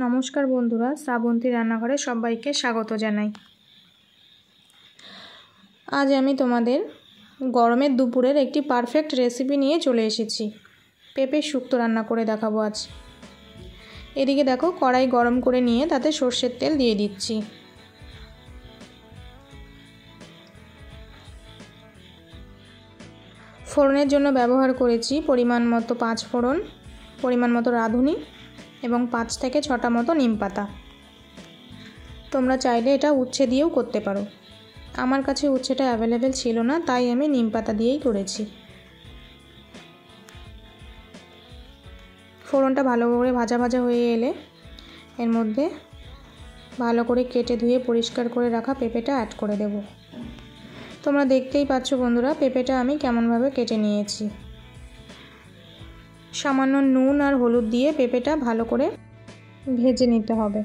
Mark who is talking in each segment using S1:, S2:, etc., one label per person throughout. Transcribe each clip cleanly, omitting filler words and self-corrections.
S1: নমস্কার বন্ধুরা, শ্রাবন্তী রান্নাঘরে সবাইকে স্বাগত জানাই। আজ আমি তোমাদের গরমের দুপুরের একটি পারফেক্ট রেসিপি নিয়ে চলে এসেছি। পেঁপে শুক্তো রান্না করে দেখাবো আজ। এদিকে দেখো, কড়াই গরম করে নিয়ে তাতে সর্ষের তেল দিয়ে দিচ্ছি। ফোড়নের জন্য ব্যবহার করেছি পরিমাণ মতো 5 ফোড়ন, পরিমাণ মতো রাঁধুনি এবং 5 থেকে 6টা মতো নিম পাতা। তোমরা চাইলে এটা উচ্ছে দিয়েও করতে পারো। আমার কাছে উচ্ছেটা অ্যাভেলেবেল ছিল না, তাই আমি নিম পাতা দিয়েই করেছি। ফোড়নটা ভালো করে ভাজা ভাজা হয়ে এলে এর মধ্যে ভালো করে কেটে ধুয়ে পরিষ্কার করে রাখা পেঁপেটা অ্যাড করে দেব। তোমরা দেখতেই পাচ্ছ বন্ধুরা, পেঁপেটা আমি কেমনভাবে কেটে নিয়েছি। সামান্য নুন আর হলুদ দিয়ে পেঁপেটা ভালো করে ভেজে নিতে হবে।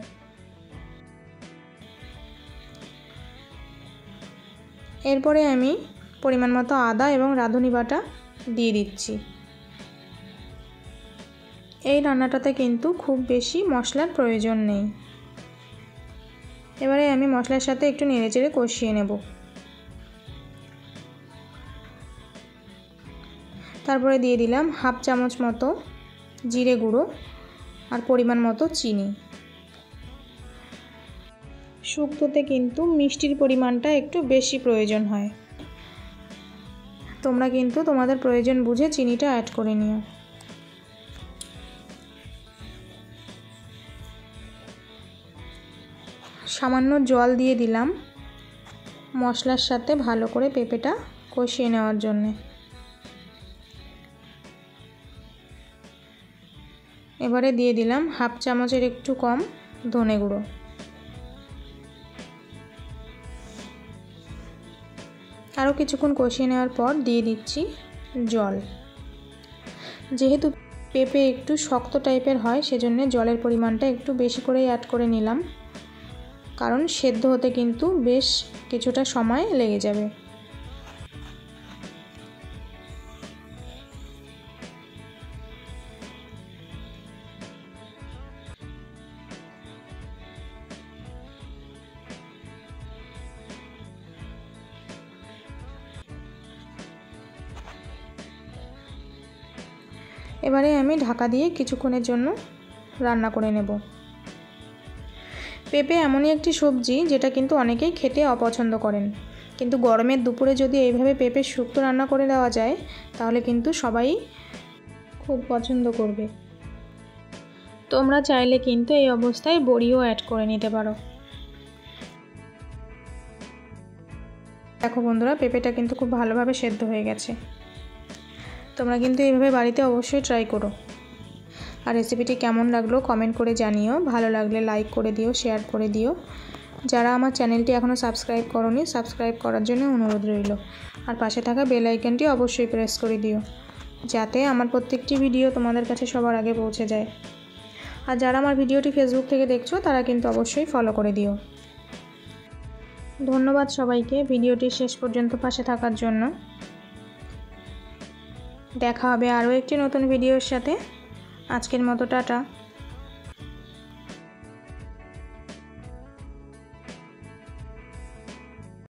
S1: এরপরে আমি পরিমাণ মতো আদা এবং রাঁধুনি বাটা দিয়ে দিচ্ছি। এই রান্নাটাতে কিন্তু খুব বেশি মশলার প্রয়োজন নেই। এবারে আমি মশলার সাথে একটু নেড়েচেড়ে কষিয়ে নেব। তারপরে দিয়ে দিলাম হাফ চামচ মতো জিরে গুঁড়ো আর পরিমাণ মতো চিনি। শুক্তোতে কিন্তু মিষ্টির পরিমাণটা একটু বেশি প্রয়োজন হয়। তোমরা কিন্তু তোমাদের প্রয়োজন বুঝে চিনিটা অ্যাড করে নিও। সামান্য জল দিয়ে দিলাম মশলার সাথে ভালো করে পেঁপেটা কষিয়ে নেওয়ার জন্য। এবারে দিয়ে দিলাম হাফ চামচের একটু কম ধনে গুঁড়ো। আরও কিছুক্ষণ কষিয়ে নেওয়ার পর দিয়ে দিচ্ছি জল। যেহেতু পেঁপে একটু শক্ত টাইপের হয়, সেজন্য জলের পরিমাণটা একটু বেশি করেই অ্যাড করে নিলাম, কারণ সেদ্ধ হতে কিন্তু বেশ কিছুটা সময় লেগে যাবে। এবারে আমি ঢাকা দিয়ে কিছুক্ষণের জন্য রান্না করে নেব। পেঁপে এমনই একটি সবজি যেটা কিন্তু অনেকেই খেতে অপছন্দ করেন, কিন্তু গরমের দুপুরে যদি এইভাবে পেঁপে শুক্তো রান্না করে দেওয়া যায় তাহলে কিন্তু সবাই খুব পছন্দ করবে। তোমরা চাইলে কিন্তু এই অবস্থায় বড়িও অ্যাড করে নিতে পারো। দেখো বন্ধুরা, পেঁপেটা কিন্তু খুব ভালোভাবে সেদ্ধ হয়ে গেছে। তোমরা কিন্তু এইভাবে বাড়িতে অবশ্যই ট্রাই করো। আর রেসিপিটি কেমন লাগলো কমেন্ট করে জানিও। ভালো লাগলে লাইক করে দিও, শেয়ার করে দিও। যারা আমার চ্যানেলটি এখনও সাবস্ক্রাইব করোনি, সাবস্ক্রাইব করার জন্য অনুরোধ রইল। আর পাশে থাকা বেল আইকনটি অবশ্যই প্রেস করে দিও, যাতে আমার প্রত্যেকটি ভিডিও তোমাদের কাছে সবার আগে পৌঁছে যায়। আর যারা আমার ভিডিওটি ফেসবুক থেকে দেখছো তারা কিন্তু অবশ্যই ফলো করে দিও। ধন্যবাদ সবাইকে ভিডিওটি শেষ পর্যন্ত পাশে থাকার জন্য। দেখা হবে আরও একটি নতুন ভিডিওর সাথে। আজকের মতো টাটা।